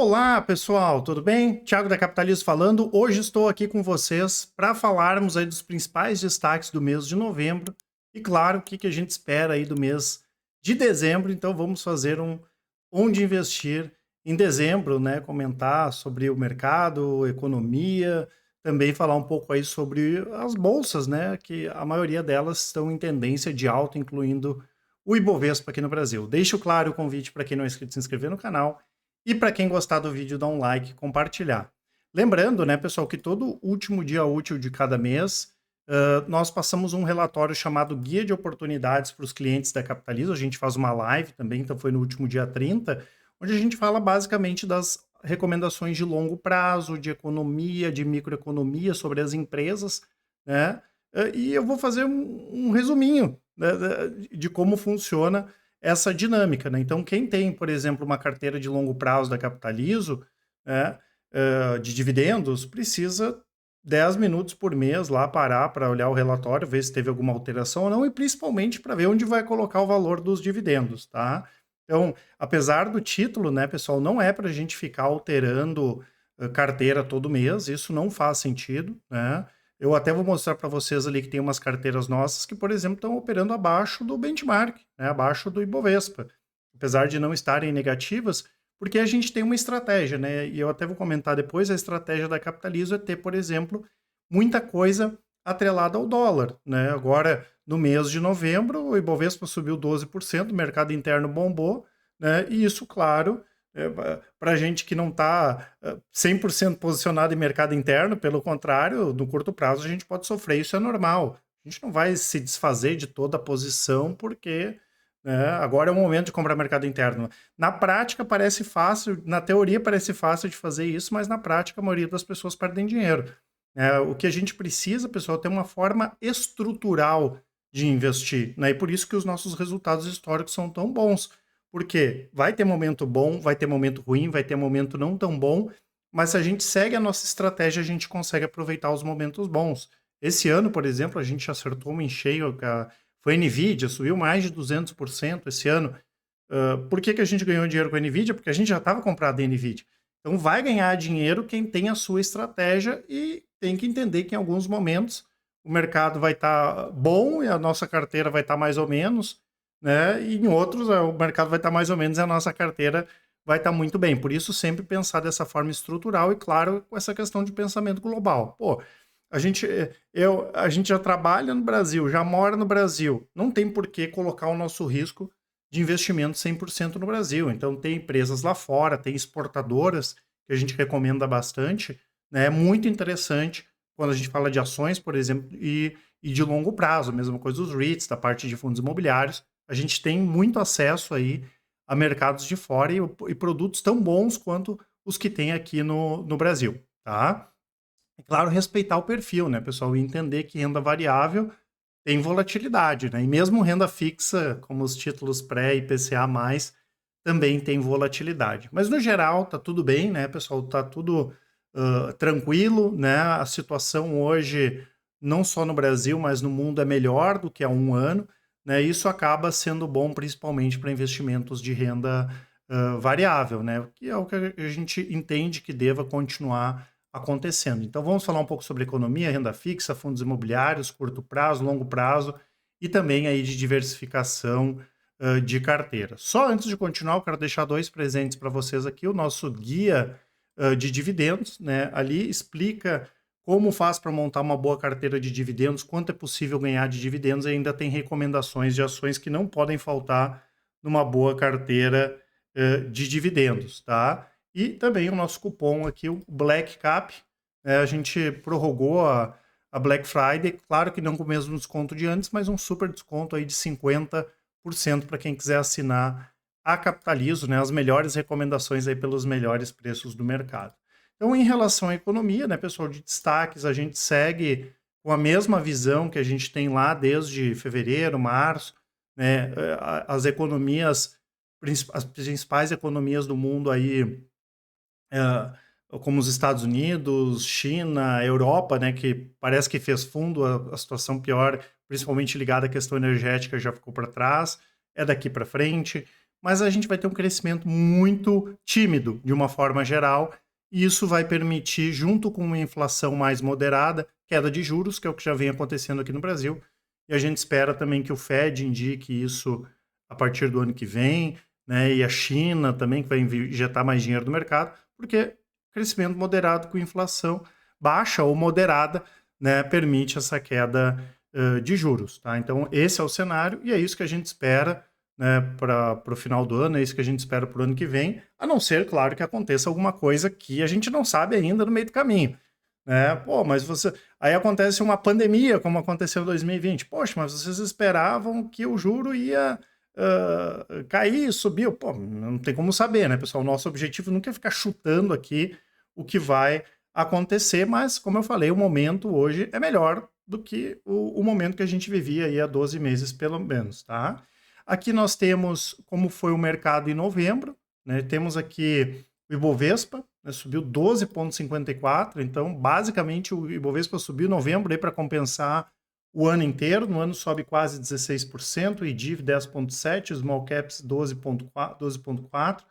Olá, pessoal, tudo bem? Thiago da Capitalismo falando. Hoje estou aqui com vocês para falarmos aí dos principais destaques do mês de novembro e, claro, o que a gente espera aí do mês de dezembro. Então, vamos fazer onde investir em dezembro, né? Comentar sobre o mercado, economia, também falar um pouco aí sobre as bolsas, né? Que a maioria delas estão em tendência de alta, incluindo o Ibovespa aqui no Brasil. Deixo claro o convite para quem não é inscrito se inscrever no canal e para quem gostar do vídeo, dá um like e compartilhar. Lembrando, né, pessoal, que todo último dia útil de cada mês, nós passamos um relatório chamado Guia de Oportunidades para os Clientes da Capitalismo. A gente faz uma live também, então foi no último dia 30, onde a gente fala basicamente das recomendações de longo prazo, de economia, de microeconomia sobre as empresas, né? E eu vou fazer um resuminho, né, de como funciona essa dinâmica, né? Então, quem tem, por exemplo, uma carteira de longo prazo da Capitalizo, né, de dividendos, precisa 10 minutos por mês lá parar para olhar o relatório, ver se teve alguma alteração ou não, e principalmente para ver onde vai colocar o valor dos dividendos, tá? Então, apesar do título, né, pessoal, não é para a gente ficar alterando carteira todo mês, isso não faz sentido, né? Eu até vou mostrar para vocês ali que tem umas carteiras nossas que, por exemplo, estão operando abaixo do benchmark, né, abaixo do Ibovespa, apesar de não estarem negativas, porque a gente tem uma estratégia, né? E eu até vou comentar depois, a estratégia da Capitalizo é ter, por exemplo, muita coisa atrelada ao dólar, né? Agora, no mês de novembro, o Ibovespa subiu 12%, o mercado interno bombou, né? E isso, claro, para a gente que não está 100% posicionado em mercado interno, pelo contrário, no curto prazo a gente pode sofrer, isso é normal. A gente não vai se desfazer de toda a posição porque, né, agora é o momento de comprar mercado interno. Na prática parece fácil, na teoria parece fácil de fazer isso, mas na prática a maioria das pessoas perdem dinheiro. O que a gente precisa, pessoal, é ter uma forma estrutural de investir, né? E por isso que os nossos resultados históricos são tão bons. Porque vai ter momento bom, vai ter momento ruim, vai ter momento não tão bom, mas se a gente segue a nossa estratégia, a gente consegue aproveitar os momentos bons. Esse ano, por exemplo, a gente acertou em cheio, foi a Nvidia, subiu mais de 200% esse ano. Por que a gente ganhou dinheiro com a Nvidia? Porque a gente já estava comprado em Nvidia. Então vai ganhar dinheiro quem tem a sua estratégia e tem que entender que em alguns momentos o mercado vai estar bom e a nossa carteira vai estar mais ou menos, né? E em outros o mercado vai estar mais ou menos e a nossa carteira vai estar muito bem. Por isso, sempre pensar dessa forma estrutural e, claro, com essa questão de pensamento global. Pô, a gente já trabalha no Brasil, já mora no Brasil, não tem por que colocar o nosso risco de investimento 100% no Brasil. Então, tem empresas lá fora, tem exportadoras que a gente recomenda bastante, né? É muito interessante quando a gente fala de ações, por exemplo, e de longo prazo, a mesma coisa dos REITs, da parte de fundos imobiliários. A gente tem muito acesso aí a mercados de fora e produtos tão bons quanto os que tem aqui no Brasil, tá? É claro, respeitar o perfil, né, pessoal? E entender que renda variável tem volatilidade, né? E mesmo renda fixa, como os títulos pré-IPCA+, também tem volatilidade. Mas, no geral, tá tudo bem, né, pessoal? Tá tudo tranquilo, né? A situação hoje, não só no Brasil, mas no mundo, é melhor do que há um ano, né? Isso acaba sendo bom, principalmente para investimentos de renda variável, né? Que é o que a gente entende que deva continuar acontecendo. Então, vamos falar um pouco sobre economia, renda fixa, fundos imobiliários, curto prazo, longo prazo e também aí de diversificação de carteira. Só antes de continuar, eu quero deixar dois presentes para vocês aqui. O nosso guia de dividendos, né? Ali explica como faz para montar uma boa carteira de dividendos, quanto é possível ganhar de dividendos e ainda tem recomendações de ações que não podem faltar numa boa carteira de dividendos, tá? E também o nosso cupom aqui, o Black Cap, a gente prorrogou a Black Friday, claro que não com o mesmo desconto de antes, mas um super desconto aí de 50% para quem quiser assinar a Capitalizo, né, as melhores recomendações aí pelos melhores preços do mercado. Então, em relação à economia, né, pessoal, de destaques, a gente segue com a mesma visão que a gente tem lá desde fevereiro, março, né, as economias, as principais economias do mundo aí, como os Estados Unidos, China, Europa, né, que parece que fez fundo, a situação pior, principalmente ligada à questão energética, já ficou para trás, é daqui para frente. mas a gente vai ter um crescimento muito tímido, de uma forma geral, e isso vai permitir, junto com uma inflação mais moderada, queda de juros, que é o que já vem acontecendo aqui no Brasil, e a gente espera também que o Fed indique isso a partir do ano que vem, né, e a China também, que vai injetar mais dinheiro no mercado, porque crescimento moderado com inflação baixa ou moderada, né, permite essa queda de juros. Tá? Então, esse é o cenário e é isso que a gente espera, né, para o final do ano, é isso que a gente espera para o ano que vem, a não ser, claro, que aconteça alguma coisa que a gente não sabe ainda no meio do caminho. Né? Pô, mas você. Aí acontece uma pandemia, como aconteceu em 2020. Poxa, mas vocês esperavam que o juro ia cair, subiu. Pô, não tem como saber, né, pessoal? O nosso objetivo nunca é ficar chutando aqui o que vai acontecer, mas, como eu falei, o momento hoje é melhor do que o momento que a gente vivia aí há 12 meses, pelo menos, tá? Aqui nós temos como foi o mercado em novembro, né? Temos aqui o Ibovespa, né, subiu 12,54, então basicamente o Ibovespa subiu em novembro para compensar o ano inteiro, no ano sobe quase 16%, o IDIV 10,7%, os Small Caps 12,4%,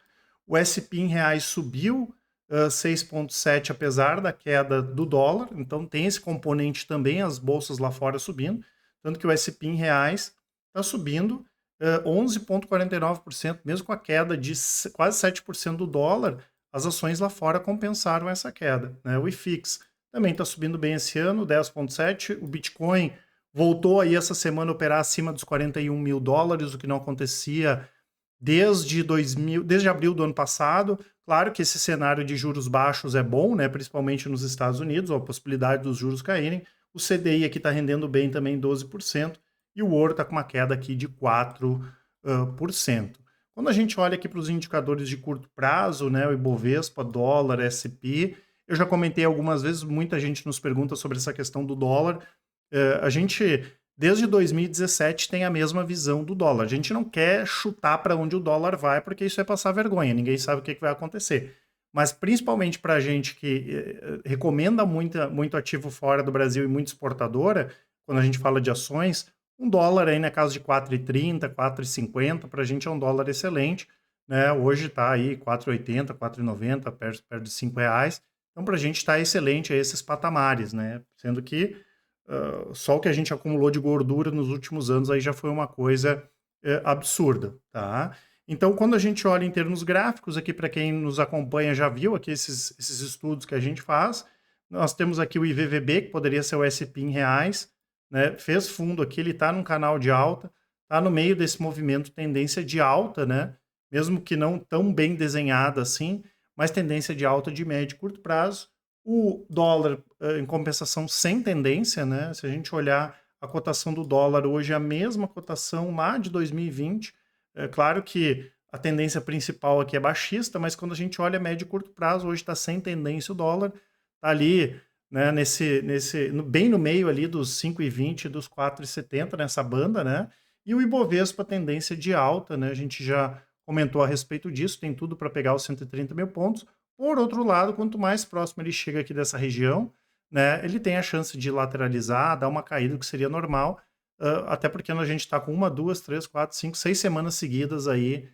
o S&P em reais subiu 6,7% apesar da queda do dólar, então tem esse componente também, as bolsas lá fora subindo, tanto que o S&P em reais está subindo 11,49%, mesmo com a queda de quase 7% do dólar, as ações lá fora compensaram essa queda. Né? O IFIX também está subindo bem esse ano, 10,7%. O Bitcoin voltou aí essa semana a operar acima dos 41 mil dólares, o que não acontecia desde abril do ano passado. Claro que esse cenário de juros baixos é bom, né? Principalmente nos Estados Unidos, a possibilidade dos juros caírem. O CDI aqui está rendendo bem também, 12%, e o ouro está com uma queda aqui de 4%. Quando a gente olha aqui para os indicadores de curto prazo, né, o Ibovespa, dólar, S&P, eu já comentei algumas vezes, muita gente nos pergunta sobre essa questão do dólar. A gente, desde 2017, tem a mesma visão do dólar. A gente não quer chutar para onde o dólar vai, porque isso é passar vergonha, ninguém sabe o que vai acontecer. Mas principalmente para a gente que recomenda muito ativo fora do Brasil e muito exportadora, quando a gente fala de ações, um dólar aí na casa de 4,30, 4,50, para a gente é um dólar excelente, né? Hoje está aí 4,80, 4,90, perto de R$ 5. Então, para a gente está excelente a esses patamares, né? Sendo que só o que a gente acumulou de gordura nos últimos anos aí já foi uma coisa absurda, tá? Então, quando a gente olha em termos gráficos, aqui para quem nos acompanha já viu aqui esses estudos que a gente faz, nós temos aqui o IVVB, que poderia ser o S&P em reais, né? Fez fundo aqui, ele está num canal de alta, está no meio desse movimento tendência de alta, né? Mesmo que não tão bem desenhada assim, mas tendência de alta de médio e curto prazo. O dólar, em compensação, sem tendência, né? Se a gente olhar a cotação do dólar hoje, é a mesma cotação lá de 2020. É claro que a tendência principal aqui é baixista, mas quando a gente olha médio e curto prazo, hoje está sem tendência o dólar, está ali, né, bem no meio ali dos 5,20 e dos 4,70 nessa banda, né? E o Ibovespa, tendência de alta, né? A gente já comentou a respeito disso, tem tudo para pegar os 130 mil pontos. Por outro lado, quanto mais próximo ele chega aqui dessa região, né, ele tem a chance de lateralizar, dar uma caída, que seria normal, até porque a gente está com 1, 2, 3, 4, 5, 6 semanas seguidas aí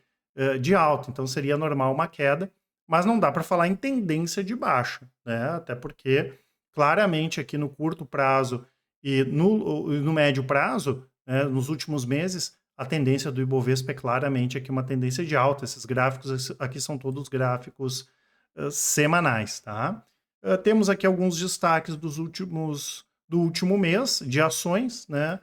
de alta, então seria normal uma queda, mas não dá para falar em tendência de baixa, né, até porque claramente aqui no curto prazo e no médio prazo, né, nos últimos meses, a tendência do Ibovespa é claramente aqui uma tendência de alta. Esses gráficos aqui são todos gráficos semanais, tá? Temos aqui alguns destaques do último mês de ações, né?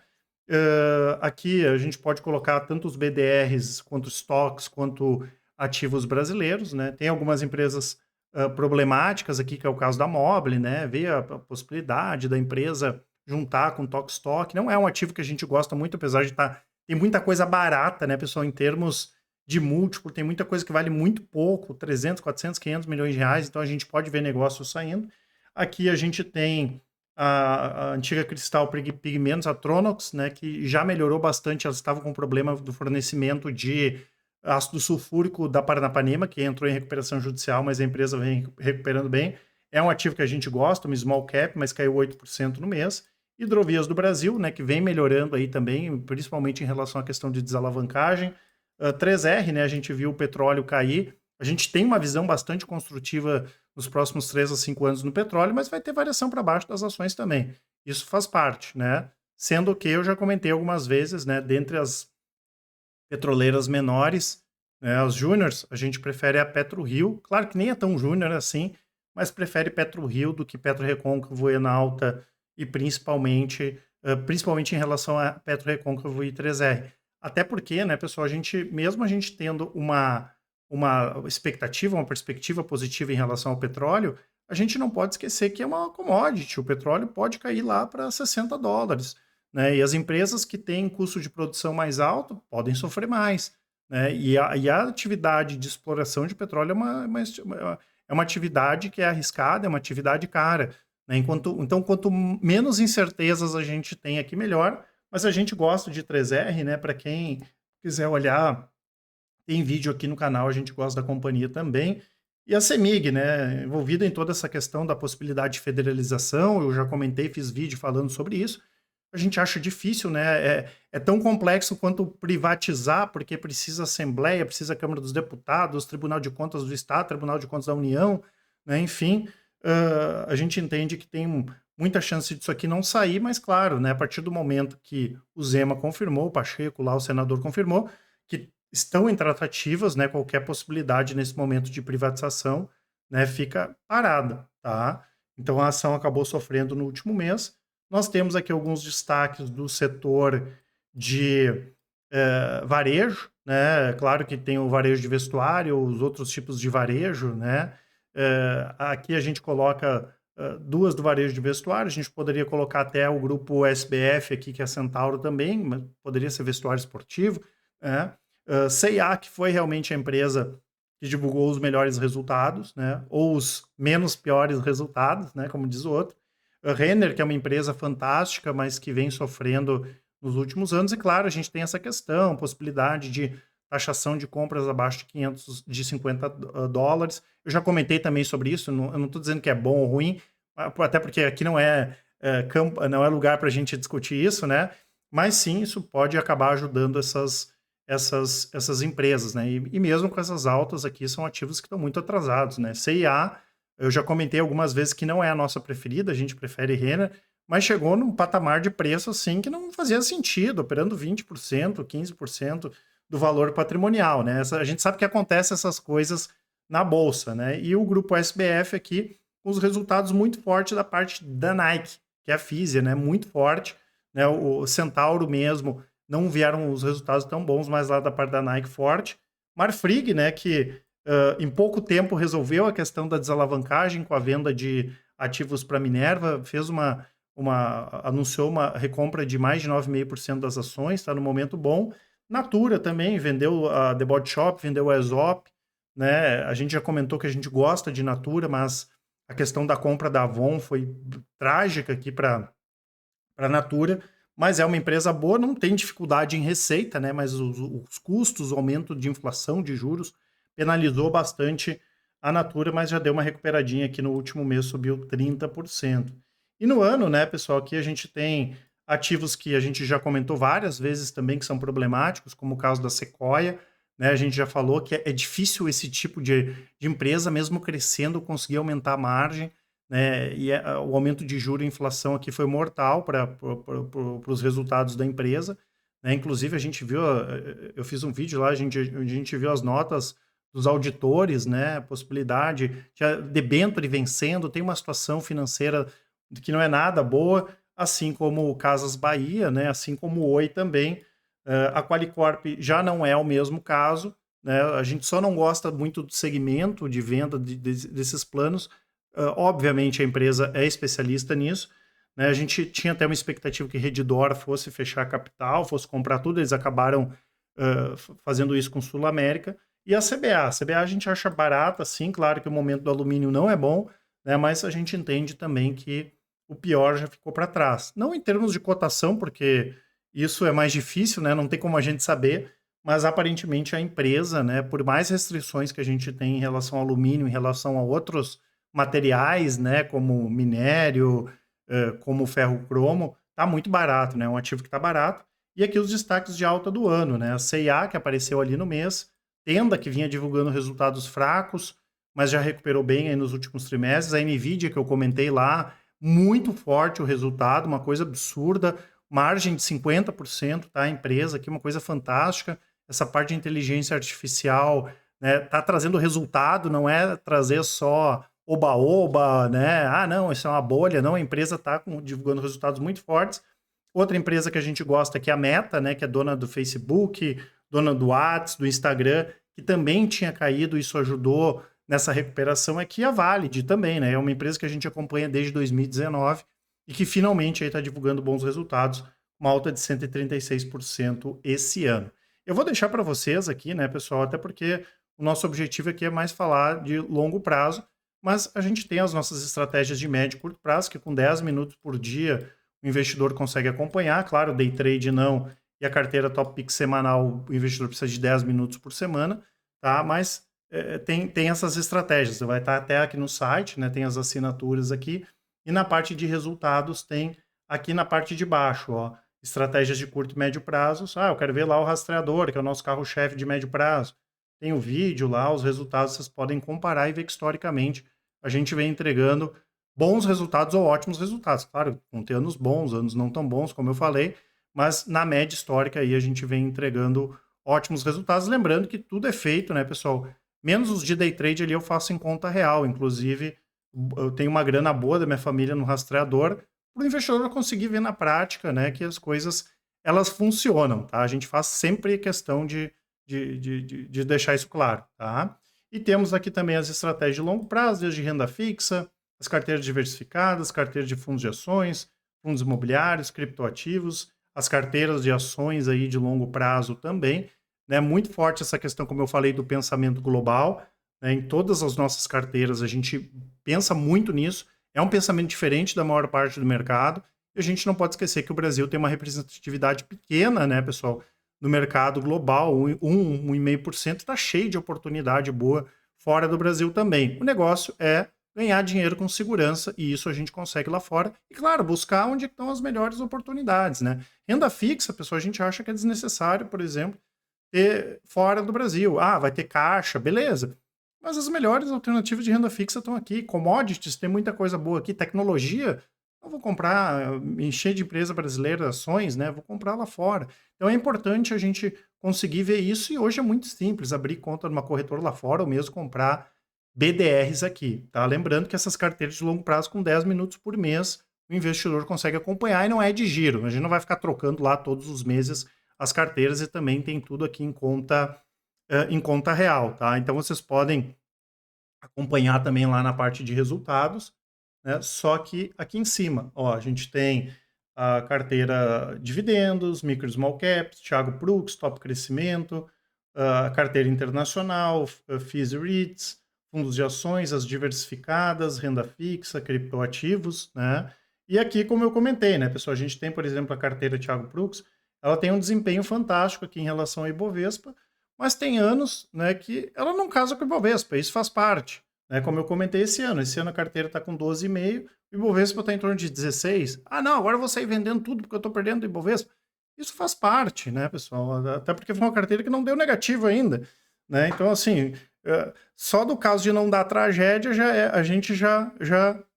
Aqui a gente pode colocar tanto os BDRs, quanto estoques, quanto ativos brasileiros, né? Tem algumas empresas problemáticas aqui, que é o caso da Mobile, né? Vê a possibilidade da empresa juntar com o Tok Stock. Não é um ativo que a gente gosta muito, apesar de tem muita coisa barata, né, pessoal, em termos de múltiplo, tem muita coisa que vale muito pouco, 300, 400, 500 milhões de reais, então a gente pode ver negócio saindo. Aqui a gente tem a antiga Cristal Pigmentos, a Tronox, né, que já melhorou bastante, elas estavam com problema do fornecimento de ácido sulfúrico da Paranapanema, que entrou em recuperação judicial, mas a empresa vem recuperando bem. É um ativo que a gente gosta, um small cap, mas caiu 8% no mês. Hidrovias do Brasil, né, que vem melhorando aí também, principalmente em relação à questão de desalavancagem. 3R, né? A gente viu o petróleo cair. A gente tem uma visão bastante construtiva nos próximos 3 a 5 anos no petróleo, mas vai ter variação para baixo das ações também. Isso faz parte, né? Sendo que eu já comentei algumas vezes, né? Dentre as petroleiras menores, né, as júniors, a gente prefere a PetroRio. Claro que nem é tão júnior assim, mas prefere PetroRio do que PetroRecôncavo, Enalta e principalmente em relação a PetroRecôncavo e 3R. Até porque, né, pessoal, mesmo a gente tendo uma expectativa, uma perspectiva positiva em relação ao petróleo, a gente não pode esquecer que é uma commodity. O petróleo pode cair lá para $60, né? E as empresas que têm custo de produção mais alto podem sofrer mais, né? E a atividade de exploração de petróleo é uma atividade que é arriscada, é uma atividade cara, né? Então, quanto menos incertezas a gente tem aqui, melhor. Mas a gente gosta de 3R, né? Para quem quiser olhar, tem vídeo aqui no canal, a gente gosta da companhia também. E a CEMIG, né? Envolvida em toda essa questão da possibilidade de federalização, eu já comentei, fiz vídeo falando sobre isso. A gente acha difícil, né? É tão complexo quanto privatizar, porque precisa Assembleia, precisa Câmara dos Deputados, Tribunal de Contas do Estado, Tribunal de Contas da União, né? Enfim, a gente entende que tem muita chance disso aqui não sair, mas claro, né? A partir do momento que o Zema confirmou, o Pacheco lá, o senador confirmou, que estão em tratativas, né? Qualquer possibilidade nesse momento de privatização, né? Fica parada, tá? Então a ação acabou sofrendo no último mês. Nós temos aqui alguns destaques do setor de varejo, né? Claro que tem o varejo de vestuário, os outros tipos de varejo, né? Aqui a gente coloca duas do varejo de vestuário, a gente poderia colocar até o grupo SBF aqui, que é Centauro também, mas poderia ser vestuário esportivo, né? C&A, que foi realmente a empresa que divulgou os melhores resultados, né? Ou os menos piores resultados, né? Como diz o outro. A Renner, que é uma empresa fantástica, mas que vem sofrendo nos últimos anos. E claro, a gente tem essa questão, possibilidade de taxação de compras abaixo de $550. Eu já comentei também sobre isso, eu não estou dizendo que é bom ou ruim, até porque aqui não é lugar para a gente discutir isso, né? Mas sim, isso pode acabar ajudando essas empresas, né? E mesmo com essas altas aqui, são ativos que estão muito atrasados, né? C&A, eu já comentei algumas vezes que não é a nossa preferida, a gente prefere Renner, mas chegou num patamar de preço assim que não fazia sentido, operando 20%, 15% do valor patrimonial, né? A gente sabe que acontece essas coisas na bolsa, né? E o grupo SBF aqui, com os resultados muito fortes da parte da Nike, que é a Fisia, né? Muito forte, né? O Centauro mesmo, não vieram os resultados tão bons, mas lá da parte da Nike forte. Marfrig, né? Que em pouco tempo resolveu a questão da desalavancagem com a venda de ativos para Minerva, anunciou uma recompra de mais de 9,5% das ações, está no momento bom. Natura também vendeu a The Body Shop, vendeu a Aesop, né? A gente já comentou que a gente gosta de Natura, mas a questão da compra da Avon foi trágica aqui para a Natura, mas é uma empresa boa, não tem dificuldade em receita, né? Mas os custos, o aumento de inflação, de juros, penalizou bastante a Natura, mas já deu uma recuperadinha aqui no último mês, subiu 30%. E no ano, né, pessoal, aqui a gente tem ativos que a gente já comentou várias vezes também que são problemáticos, como o caso da Sequoia, né? A gente já falou que é difícil esse tipo de empresa, mesmo crescendo, conseguir aumentar a margem, né? E o aumento de juros e inflação aqui foi mortal para os resultados da empresa, né? Inclusive, a gente viu, eu fiz um vídeo lá, a gente viu as notas dos auditores, né? Possibilidade de debênture vencendo, tem uma situação financeira que não é nada boa, assim como o Casas Bahia, né? Assim como o Oi também. A Qualicorp já não é o mesmo caso, né? A gente só não gosta muito do segmento de venda desses planos. Obviamente a empresa é especialista nisso, né? A gente tinha até uma expectativa que Redditor fosse fechar a capital, fosse comprar tudo, eles acabaram fazendo isso com Sul América. E a CBA a gente acha barata, sim, claro que o momento do alumínio não é bom, né? Mas a gente entende também que o pior já ficou para trás. Não em termos de cotação, porque isso é mais difícil, né? Não tem como a gente saber, mas aparentemente a empresa, né, por mais restrições que a gente tem em relação ao alumínio, em relação a outros materiais, né, como minério, como ferro cromo, tá muito barato, né? É um ativo que tá barato. E aqui os destaques de alta do ano, né? A C&A, que apareceu ali no mês, Tenda, que vinha divulgando resultados fracos, mas já recuperou bem aí nos últimos trimestres. A Nvidia, que eu comentei lá, muito forte o resultado, uma coisa absurda, margem de 50%, tá? A empresa aqui, uma coisa fantástica. Essa parte de inteligência artificial, né, tá trazendo resultado, não é trazer só oba-oba, né? Ah, não, isso é uma bolha. Não, a empresa está divulgando resultados muito fortes. Outra empresa que a gente gosta que é a Meta, né, que é dona do Facebook, dona do WhatsApp, do Instagram, que também tinha caído, isso ajudou nessa recuperação, é que a Valid também, né? É uma empresa que a gente acompanha desde 2019 e que finalmente está divulgando bons resultados, uma alta de 136% esse ano. Eu vou deixar para vocês aqui, né, pessoal, até porque o nosso objetivo aqui é mais falar de longo prazo, mas a gente tem as nossas estratégias de médio e curto prazo, que com 10 minutos por dia o investidor consegue acompanhar. Claro, day trade não, e a carteira Top Pix semanal, o investidor precisa de 10 minutos por semana, tá? Mas tem essas estratégias. Você vai estar até aqui no site, né? Tem as assinaturas aqui, e na parte de resultados tem aqui na parte de baixo, ó, estratégias de curto e médio prazo. Ah, eu quero ver lá o rastreador, que é o nosso carro-chefe de médio prazo. Tem o vídeo lá, os resultados vocês podem comparar e ver que historicamente a gente vem entregando bons resultados ou ótimos resultados. Claro, vão ter anos bons, anos não tão bons, como eu falei, mas na média histórica aí a gente vem entregando ótimos resultados. Lembrando que tudo é feito, né, pessoal? Menos os de day trade ali eu faço em conta real. Inclusive, eu tenho uma grana boa da minha família no rastreador, para o investidor conseguir ver na prática, né, que as coisas elas funcionam, tá? A gente faz sempre questão de deixar isso claro, tá? E temos aqui também as estratégias de longo prazo, desde renda fixa, as carteiras diversificadas, carteiras de fundos de ações, fundos imobiliários, criptoativos, as carteiras de ações aí de longo prazo também, né? Muito forte essa questão, como eu falei, do pensamento global, né? Em todas as nossas carteiras a gente pensa muito nisso, é um pensamento diferente da maior parte do mercado, e a gente não pode esquecer que o Brasil tem uma representatividade pequena, né, pessoal, no mercado global, 1,5% está cheio de oportunidade boa fora do Brasil também. O negócio é ganhar dinheiro com segurança, e isso a gente consegue lá fora. E, claro, buscar onde estão as melhores oportunidades, né? Renda fixa, pessoal, a gente acha que é desnecessário, por exemplo, ter fora do Brasil. Ah, vai ter caixa, beleza. Mas as melhores alternativas de renda fixa estão aqui. Commodities, tem muita coisa boa aqui. Tecnologia, eu vou comprar, encher de empresa brasileira, ações, né? Vou comprar lá fora. Então é importante a gente conseguir ver isso, e hoje é muito simples, abrir conta numa corretora lá fora ou mesmo comprar BDRs aqui, tá? Lembrando que essas carteiras de longo prazo, com 10 minutos por mês, o investidor consegue acompanhar, e não é de giro. A gente não vai ficar trocando lá todos os meses as carteiras, e também tem tudo aqui em conta real, tá? Então vocês podem acompanhar também lá na parte de resultados, né? Só que aqui em cima, ó, a gente tem a carteira dividendos, micro e small caps, Thiago Prux, top crescimento, a carteira internacional, FIIs e REITs, fundos de ações, as diversificadas, renda fixa, criptoativos, né? E aqui, como eu comentei, né, pessoal, a gente tem, por exemplo, a carteira Thiago Prux, ela tem um desempenho fantástico aqui em relação ao Ibovespa, mas tem anos, né, que ela não casa com o Ibovespa, isso faz parte, né? Como eu comentei esse ano a carteira está com 12,5, o Ibovespa está em torno de 16. Ah, não, agora eu vou sair vendendo tudo porque eu estou perdendo o Ibovespa. Isso faz parte, né, pessoal? Até porque foi uma carteira que não deu negativo ainda, né? Então, assim, só do caso de não dar tragédia, a gente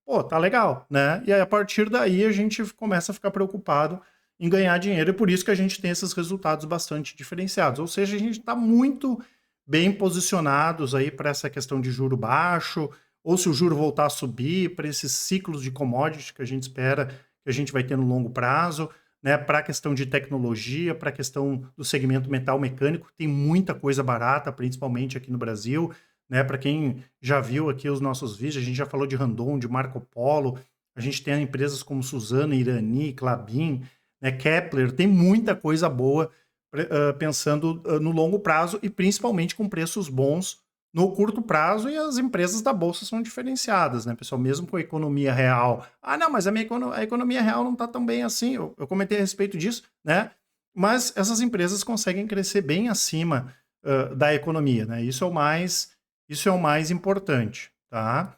pô, tá legal, né? E aí, a partir daí, a gente começa a ficar preocupado em ganhar dinheiro, e por isso que a gente tem esses resultados bastante diferenciados. Ou seja, a gente está muito bem posicionados aí para essa questão de juro baixo, ou se o juro voltar a subir, para esses ciclos de commodity que a gente espera que a gente vai ter no longo prazo, né, para a questão de tecnologia, para a questão do segmento metal mecânico, tem muita coisa barata, principalmente aqui no Brasil, né, para quem já viu aqui os nossos vídeos, a gente já falou de Randon, de Marco Polo, a gente tem empresas como Suzano, Irani, Klabin, né, Kepler, tem muita coisa boa pensando no longo prazo, e principalmente com preços bons no curto prazo, e as empresas da Bolsa são diferenciadas, né, pessoal? Mesmo com a economia real. Ah, não, mas a economia real não está tão bem assim. Eu comentei a respeito disso, né? Mas essas empresas conseguem crescer bem acima da economia, né? Isso é o mais importante, tá?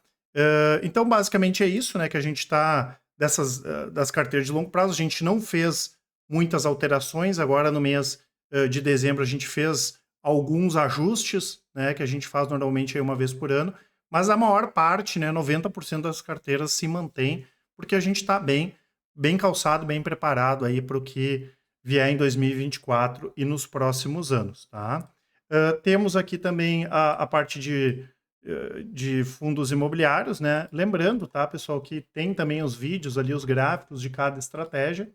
Então, basicamente é isso, né? Que a gente está das carteiras de longo prazo, a gente não fez muitas alterações. Agora, no mês de dezembro, a gente fez alguns ajustes, né, que a gente faz normalmente aí uma vez por ano, mas a maior parte, né, 90% das carteiras se mantém, porque a gente está bem calçado, bem preparado aí para o que vier em 2024 e nos próximos anos, tá? Temos aqui também a parte de fundos imobiliários, né? Lembrando, tá, pessoal, que tem também os vídeos ali, os gráficos de cada estratégia.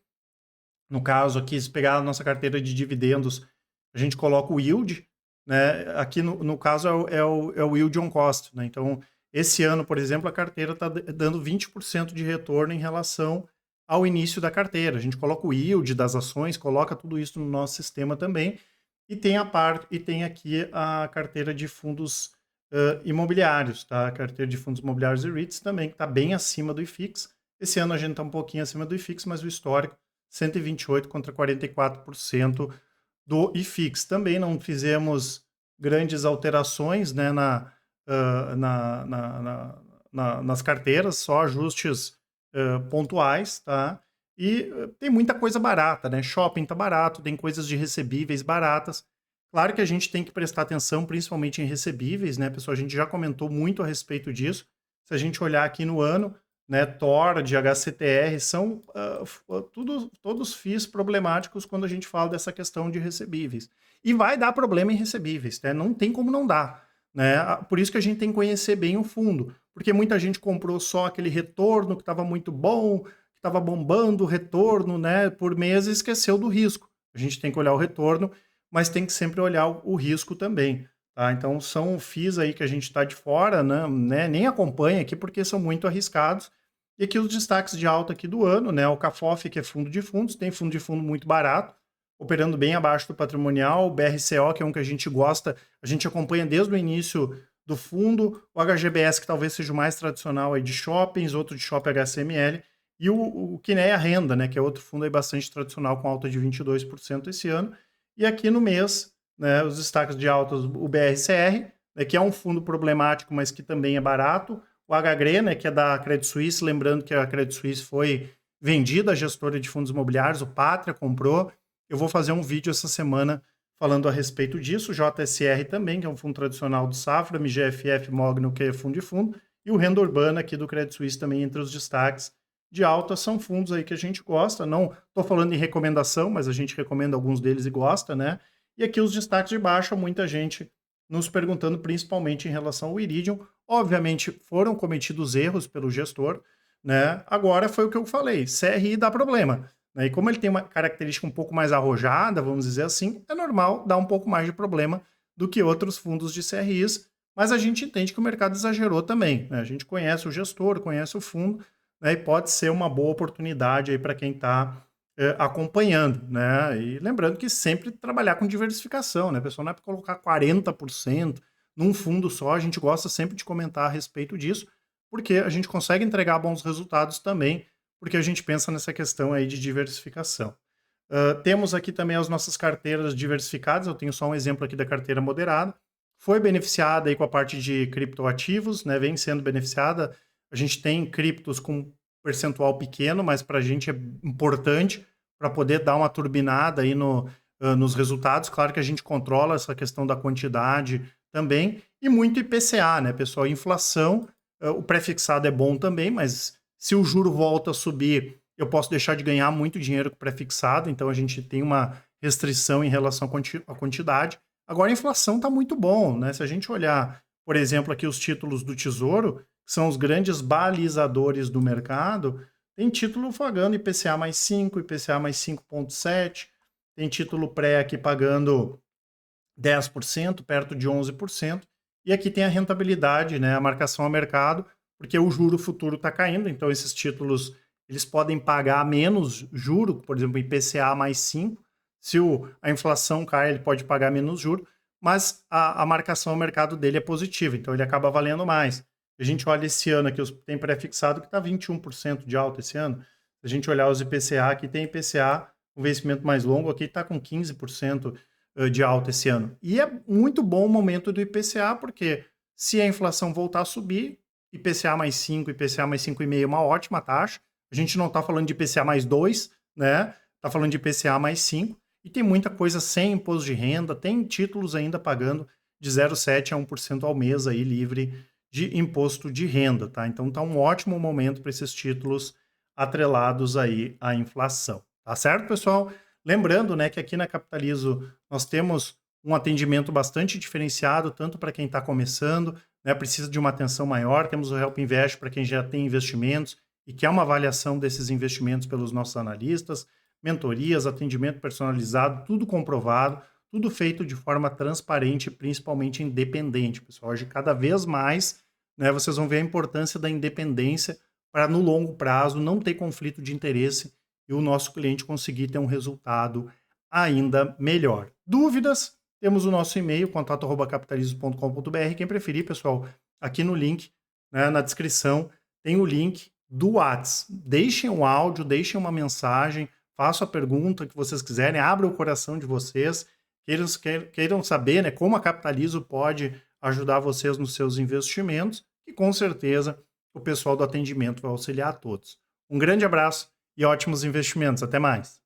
No caso aqui, se pegar a nossa carteira de dividendos, a gente coloca o yield, né? Aqui no caso é o yield on cost, né? Então, esse ano, por exemplo, a carteira está dando 20% de retorno em relação ao início da carteira. A gente coloca o yield das ações, coloca tudo isso no nosso sistema também. E tem aqui a carteira de fundos imobiliários, tá? A carteira de fundos imobiliários e REITs também, que está bem acima do IFIX. Esse ano a gente está um pouquinho acima do IFIX, mas o histórico 128 contra 44% do IFIX. Também não fizemos grandes alterações, né, nas carteiras, só ajustes pontuais, tá? E tem muita coisa barata, né? Shopping tá barato, tem coisas de recebíveis baratas. Claro que a gente tem que prestar atenção, principalmente em recebíveis, né, pessoal? A gente já comentou muito a respeito disso. Se a gente olhar aqui no ano, né, TORD, HCTR, são todos FIIs problemáticos quando a gente fala dessa questão de recebíveis. E vai dar problema em recebíveis, né? Não tem como não dar, né? Por isso que a gente tem que conhecer bem o fundo, porque muita gente comprou só aquele retorno que estava muito bom, que estava bombando o retorno, né, por mês e esqueceu do risco. A gente tem que olhar o retorno, mas tem que sempre olhar o risco também. Tá? Então são FIIs aí que a gente está de fora, né, nem acompanha aqui porque são muito arriscados. E aqui os destaques de alta aqui do ano, né? O CAFOF, que é fundo de fundos, tem fundo de fundo muito barato, operando bem abaixo do patrimonial. O BRCO, que é um que a gente gosta, a gente acompanha desde o início do fundo. O HGBS, que talvez seja o mais tradicional aí de shoppings, outro de shopping HCML. E o Kinea Renda, né? Que é outro fundo aí bastante tradicional, com alta de 22% esse ano. E aqui no mês, né, os destaques de alta, o BRCR, né, que é um fundo problemático, mas que também é barato. O HGRE, né, que é da Credit Suisse, lembrando que a Credit Suisse foi vendida à gestora de fundos imobiliários, o Pátria comprou. Eu vou fazer um vídeo essa semana falando a respeito disso. O JSR também, que é um fundo tradicional do Safra, MGFF, Mogno, que é fundo de fundo. E o Renda Urbana aqui do Credit Suisse também entre os destaques de alta. São fundos aí que a gente gosta. Não estou falando em recomendação, mas a gente recomenda alguns deles e gosta, né? E aqui os destaques de baixa, muita gente nos perguntando principalmente em relação ao Iridium. Obviamente foram cometidos erros pelo gestor, né? Agora foi o que eu falei, CRI dá problema, né? E como ele tem uma característica um pouco mais arrojada, vamos dizer assim, é normal dar um pouco mais de problema do que outros fundos de CRIs, mas a gente entende que o mercado exagerou também, né? A gente conhece o gestor, conhece o fundo, né? E pode ser uma boa oportunidade aí para quem está acompanhando, né? E lembrando que sempre trabalhar com diversificação, né? A pessoa não é para colocar 40% num fundo só, a gente gosta sempre de comentar a respeito disso, porque a gente consegue entregar bons resultados também, porque a gente pensa nessa questão aí de diversificação. Temos aqui também as nossas carteiras diversificadas, eu tenho só um exemplo aqui da carteira moderada, foi beneficiada aí com a parte de criptoativos, né? Vem sendo beneficiada, a gente tem criptos com percentual pequeno, mas para a gente é importante para poder dar uma turbinada aí nos resultados. Claro que a gente controla essa questão da quantidade também, e muito IPCA, né, pessoal? Inflação, o pré-fixado é bom também, mas se o juro volta a subir, eu posso deixar de ganhar muito dinheiro com pré-fixado, então a gente tem uma restrição em relação à quantidade. Agora a inflação está muito bom, né? Se a gente olhar, por exemplo, aqui os títulos do Tesouro, que são os grandes balizadores do mercado, tem título pagando IPCA mais 5, IPCA mais 5,7, tem título pré aqui pagando 10%, perto de 11%, e aqui tem a rentabilidade, né, a marcação a mercado, porque o juro futuro está caindo, então esses títulos eles podem pagar menos juro, por exemplo, IPCA mais 5, se a inflação cai, ele pode pagar menos juro, mas a marcação ao mercado dele é positiva, então ele acaba valendo mais. A gente olha esse ano aqui, tem pré-fixado que está 21% de alta esse ano. Se a gente olhar os IPCA, aqui tem IPCA, um vencimento mais longo, aqui está com 15% de alta esse ano. E é muito bom o momento do IPCA, porque se a inflação voltar a subir, IPCA mais 5, IPCA mais 5,5 é uma ótima taxa. A gente não está falando de IPCA mais 2, né? está falando de IPCA mais 5, e tem muita coisa sem imposto de renda, tem títulos ainda pagando de 0,7 a 1% ao mês aí livre de imposto de renda, tá? Então tá um ótimo momento para esses títulos atrelados aí à inflação. Tá certo, pessoal? Lembrando, né, que aqui na Capitalizo nós temos um atendimento bastante diferenciado, tanto para quem está começando, né, precisa de uma atenção maior, temos o Help Invest para quem já tem investimentos e quer uma avaliação desses investimentos pelos nossos analistas, mentorias, atendimento personalizado, tudo comprovado, tudo feito de forma transparente e principalmente independente, pessoal. Hoje, cada vez mais, né, vocês vão ver a importância da independência para, no longo prazo, não ter conflito de interesse e o nosso cliente conseguir ter um resultado ainda melhor. Dúvidas? Temos o nosso e-mail, contato@capitalizo.com.br. Quem preferir, pessoal, aqui no link, né, na descrição, tem o link do Whats. Deixem um áudio, deixem uma mensagem, façam a pergunta que vocês quiserem, abra o coração de vocês, queiram saber, né, como a Capitalizo pode ajudar vocês nos seus investimentos, e com certeza o pessoal do atendimento vai auxiliar a todos. Um grande abraço e ótimos investimentos. Até mais.